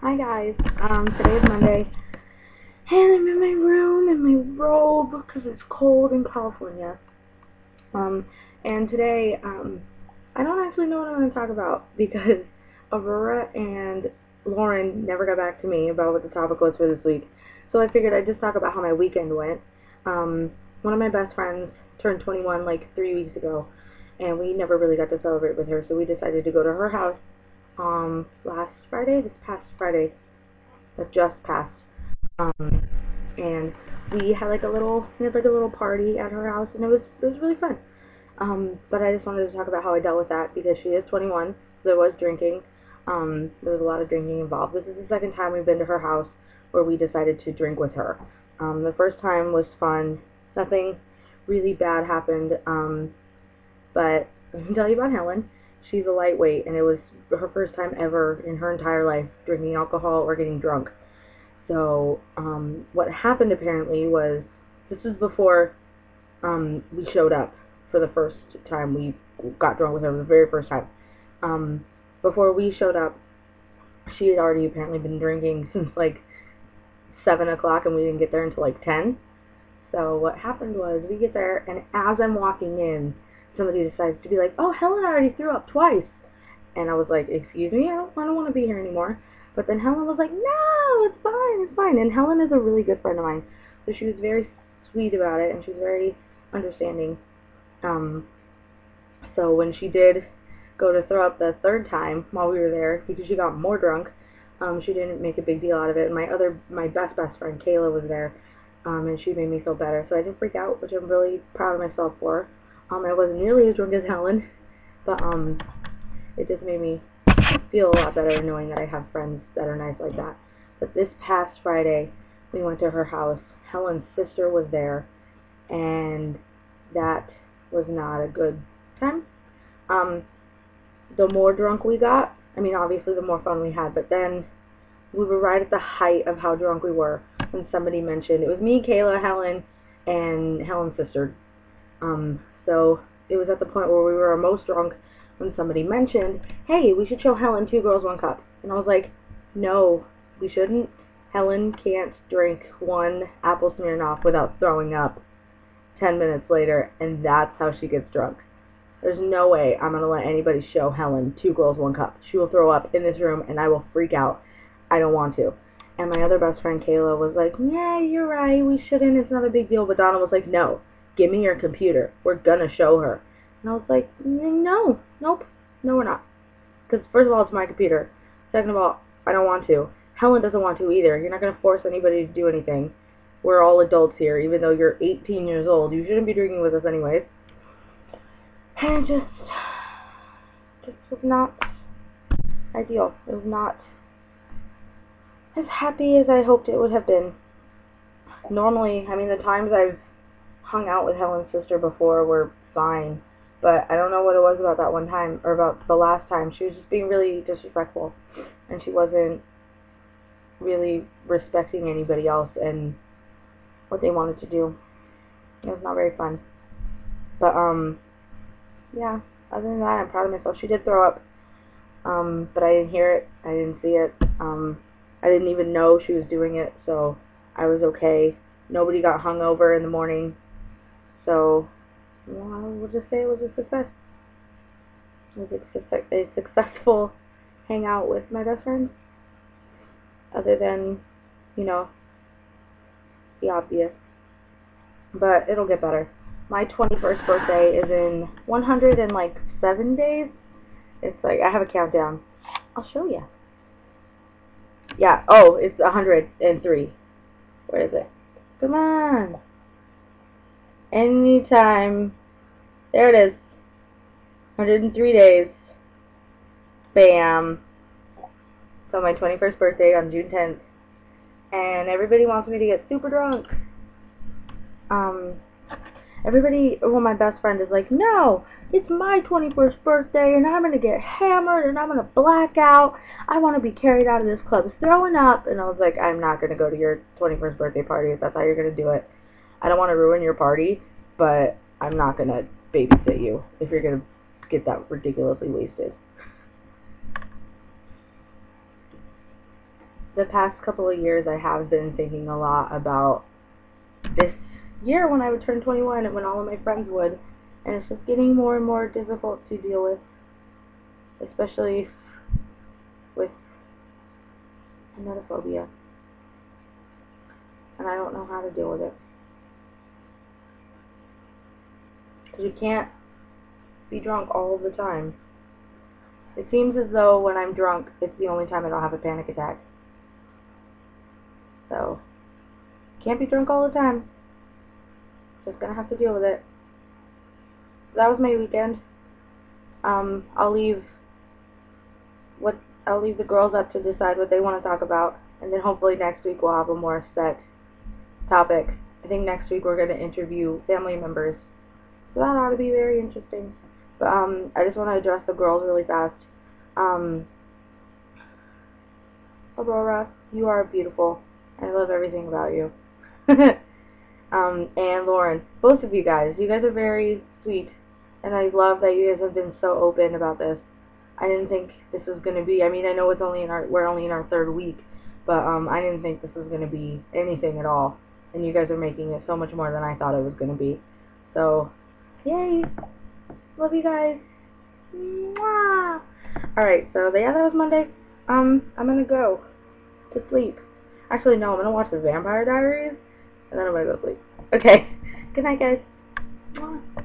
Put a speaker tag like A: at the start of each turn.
A: Hi guys, today is Monday, and I'm in my room in my robe because it's cold in California. Um, and today, I don't actually know what I'm going to talk about because Aurora and Lauren never got back to me about what the topic was for this week. So I figured I'd just talk about how my weekend went. One of my best friends turned 21 like 3 weeks ago, and we never really got to celebrate with her, so we decided to go to her house last Friday, this past Friday, that just passed. Um, and we had like a little party at her house, and it was really fun. But I just wanted to talk about how I dealt with that because she is 21. There was drinking. There was a lot of drinking involved. This is the second time we've been to her house where we decided to drink with her. The first time was fun. Nothing really bad happened. But I can tell you about Helen. She's a lightweight, and it was her first time ever in her entire life drinking alcohol or getting drunk. So what happened apparently was this was before we showed up for the first time we got drunk with her, the very first time. Before we showed up, she had already apparently been drinking since like 7 o'clock, and we didn't get there until like 10. So what happened was we get there, and as I'm walking in, somebody decides to be like, "Oh, Helen already threw up twice." And I was like, "Excuse me, I don't want to be here anymore." But then Helen was like, "No, it's fine, it's fine." And Helen is a really good friend of mine, so she was very sweet about it, and she was very understanding. Um, so when she did go to throw up the third time while we were there, because she got more drunk, she didn't make a big deal out of it. And my best friend Kayla was there, and she made me feel better. So I didn't freak out, which I'm really proud of myself for. I wasn't nearly as drunk as Helen, but it just made me feel a lot better knowing that I have friends that are nice like that. But this past Friday, we went to her house. Helen's sister was there, and that was not a good time. Um, the more drunk we got, I mean, obviously the more fun we had, but then we were right at the height of how drunk we were when somebody mentioned, it was me, Kayla, Helen, and Helen's sister. So it was at the point where we were most drunk when somebody mentioned, "Hey, we should show Helen Two Girls, One Cup." And I was like, "No, we shouldn't. Helen can't drink one apple Smirnoff without throwing up 10 minutes later, and that's how she gets drunk. There's no way I'm going to let anybody show Helen Two Girls, One Cup. She will throw up in this room, and I will freak out. I don't want to." And my other best friend, Kayla, was like, "Yeah, you're right. We shouldn't. It's not a big deal." But Donna was like, "No, give me your computer. We're going to show her." And I was like, "No, nope, no, we're not." Because first of all, it's my computer. Second of all, I don't want to. Helen doesn't want to either. You're not going to force anybody to do anything. We're all adults here. Even though you're 18 years old, you shouldn't be drinking with us anyways. And it just was not ideal. It was not as happy as I hoped it would have been. Normally, I mean, the times I've hung out with Helen's sister before were fine, but I don't know what it was about that one time, or about the last time. She was just being really disrespectful, and she wasn't really respecting anybody else and what they wanted to do. It was not very fun. But, yeah, other than that, I'm proud of myself. She did throw up, but I didn't hear it. I didn't see it. I didn't even know she was doing it, so I was okay. Nobody got hungover in the morning, so well, we'll just say it was a success. It was a successful hangout with my best friend, other than, you know, the obvious. But it'll get better. My 21st birthday is in 107 days. It's like, I have a countdown. I'll show you. Yeah, oh, it's 103. Where is it? Come on. Anytime. There it is. 103 days. Bam. So my 21st birthday on June 10th. And everybody wants me to get super drunk. Everybody, well, my best friend is like, "No, it's my 21st birthday, and I'm going to get hammered, and I'm going to black out. I want to be carried out of this club throwing up." And I was like, "I'm not going to go to your 21st birthday party if that's how you're going to do it. I don't want to ruin your party, but I'm not going to babysit you if you're going to get that ridiculously wasted." the past couple of years I have been thinking a lot about this year when I would turn 21 and when all of my friends would, and it's just getting more and more difficult to deal with, especially with emetophobia, and I don't know how to deal with it. Because you can't be drunk all the time. It seems as though when I'm drunk, it's the only time I don't have a panic attack. So, can't be drunk all the time. Just gonna have to deal with it. That was my weekend. I'll leave the girls up to decide what they want to talk about, and then hopefully next week we'll have a more set topic. I think next week we're going to interview family members, so that ought to be very interesting. But I just want to address the girls really fast. Aurora, you are beautiful. I love everything about you. And Lauren, both of you guys are very sweet, and I love that you guys have been so open about this. I didn't think this was going to be, I mean, I know we're only in our third week, but I didn't think this was going to be anything at all, and you guys are making it so much more than I thought it was going to be. So, yay! Love you guys! Mwah! Alright, so yeah, that was Monday. I'm going to go to sleep. Actually, no, I'm going to watch the Vampire Diaries, and then I'm going to go to sleep. Okay, good night, guys. Mwah.